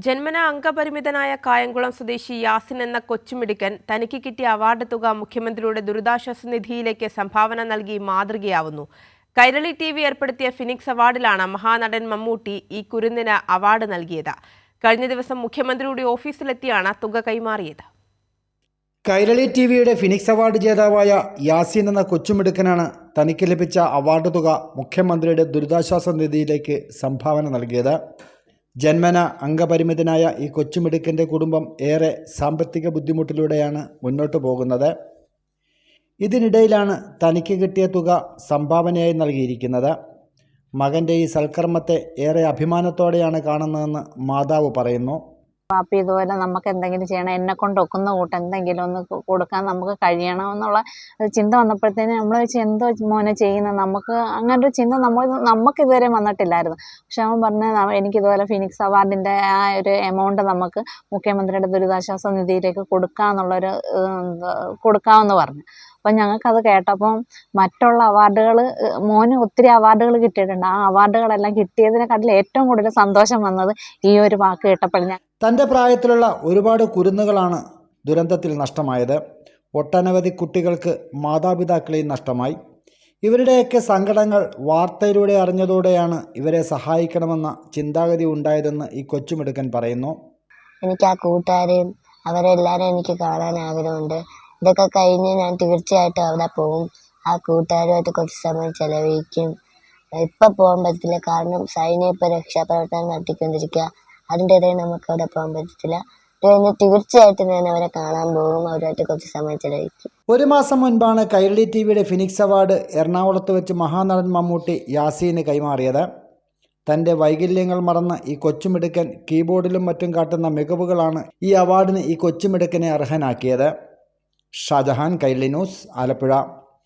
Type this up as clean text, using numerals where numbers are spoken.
ജന്മന അംഗപരിമിതനായ കായംകുളം സ്വദേശി യാസിൻ എന്ന കൊച്ചുമിടുക്കൻ തനിക്ക് കിട്ടിയ അവാർഡ് തുക മുഖ്യമന്ത്രിയുടെ ദുരിതാശ്വാസ നിധിയിലേക്ക് സംഭാവന നൽകി മാതൃകയാവുന്നു. കൈരളി TV ഏർപ്പെടുത്തിയ ഫിനിക്സ് അവാർഡിലാണ് മഹാനടൻ മമ്മൂട്ടി ഈ കുരുന്നിന് അവാർഡ് നൽകിയത്. കഴിഞ്ഞ ദിവസം മുഖ്യമന്ത്രിയുടെ ഓഫീസിലെത്തിയാണ് തുക കൈമാറിയത്. കൈരളി TVയുടെ ഫിനിക്സ് അവാർഡ് ജേതാവായ യാസിൻ എന്ന കൊച്ചുമിടുക്കനാണ് തനിക്ക് ലഭിച്ച അവാർഡ് തുക മുഖ്യമന്ത്രിയുടെ ദുരിതാശ്വാസ നിധിയിലേക്ക് സംഭാവന നൽകിയത്. ജന്മന അംഗപരിമിതനായ ഈ കൊച്ചുമിടുക്കൻ്റെ കുടുംബം ഏറെ സാമ്പത്തിക ബുദ്ധിമുട്ടിലൂടെയാണ് മുന്നോട്ട് പോകുന്നത്. ഇതിനിടയിലാണ് തനിക്ക് കിട്ടിയ തുക സംഭാവനയായി നൽകിയിരിക്കുന്നത്. മകൻ്റെ ഈ സൽക്കർമ്മത്തെ ഏറെ അഭിമാനത്തോടെയാണ് കാണുന്നതെന്ന് മാതാവ് പറയുന്നു. പാപ്പി ഇതുപോലെ നമുക്ക് എന്തെങ്കിലും ചെയ്യണം, എന്നെ കൊണ്ട് ഒക്കുന്ന കൂട്ട് എന്തെങ്കിലും ഒന്ന് കൊടുക്കാൻ നമുക്ക് കഴിയണമെന്നുള്ള ചിന്ത വന്നപ്പോഴത്തേന് നമ്മൾ വെച്ച് എന്തോ മോനെ ചെയ്യുന്നത്, നമുക്ക് അങ്ങനൊരു ചിന്ത നമുക്ക് ഇതുവരെ വന്നിട്ടില്ലായിരുന്നു. പക്ഷെ അവൻ പറഞ്ഞ് എനിക്കിതുപോലെ ഫിനിക്സ് അവാർഡിൻ്റെ ആ ഒരു എമൗണ്ട് നമുക്ക് മുഖ്യമന്ത്രിയുടെ ദുരിതാശ്വാസ നിധിയിലേക്ക് കൊടുക്കാമെന്ന് പറഞ്ഞു. അപ്പം ഞങ്ങൾക്കത് കേട്ടപ്പം മറ്റുള്ള അവാർഡുകൾ, മോന് ഒത്തിരി അവാർഡുകൾ കിട്ടിയിട്ടുണ്ട്. ആ അവാർഡുകളെല്ലാം കിട്ടിയതിനെക്കാട്ടിൽ ഏറ്റവും കൂടുതൽ സന്തോഷം വന്നത് ഈ ഒരു വാക്ക് കേട്ടപ്പോൾ. തൻ്റെ പ്രായത്തിലുള്ള ഒരുപാട് കുരുന്നുകളാണ് ദുരന്തത്തിൽ നഷ്ടമായത്. ഒട്ടനവധി കുട്ടികൾക്ക് മാതാപിതാക്കളെയും നഷ്ടമായി. ഇവരുടെയൊക്കെ സങ്കടങ്ങൾ വാർത്തയിലൂടെ അറിഞ്ഞതോടെയാണ് ഇവരെ സഹായിക്കണമെന്ന ചിന്താഗതി ഉണ്ടായതെന്ന് ഈ കൊച്ചുമിടുക്കൻ പറയുന്നു. എനിക്ക് ആ കൂട്ടുകാരെയും അവരെല്ലാവരും എനിക്ക് കാണാൻ ആഗ്രഹമുണ്ട്. ഇതൊക്കെ കഴിഞ്ഞ് ഞാൻ തീർച്ചയായിട്ടും അവിടെ പോകും. ആ കൂട്ടുകാരുമായിട്ട് കുറച്ച് സമയം ചെലവഴിക്കും. ഇപ്പം പോകാൻ പറ്റില്ല, കാരണം സൈന്യം ഇപ്പോൾ രക്ഷാപ്രവർത്തനം നടത്തിക്കൊണ്ടിരിക്കുക. അതിൻ്റെ ഇടയിൽ നമുക്ക് അവിടെ പോകാൻ പറ്റത്തില്ല. ഇത് കഴിഞ്ഞ് തീർച്ചയായിട്ടും ഞാൻ അവരെ കാണാൻ പോകും, അവരുമായിട്ട് കുറച്ച് സമയം ചെലവഴിക്കും. ഒരു മാസം മുൻപാണ് കൈരളി TVയുടെ ഫിനിക്സ് അവാർഡ് എറണാകുളത്ത് വെച്ച് മഹാനടൻ മമ്മൂട്ടി യാസീന് കൈമാറിയത്. തൻ്റെ വൈകല്യങ്ങൾ മറന്ന് ഈ കൊച്ചുമിടുക്കൻ കീബോർഡിലും മറ്റും കാട്ടുന്ന മികവുകളാണ് ഈ അവാർഡിന് ഈ കൊച്ചുമിടുക്കനെ അർഹനാക്കിയത്. ഷാജഹാൻ, കൈരളി ന്യൂസ്, ആലപ്പുഴ.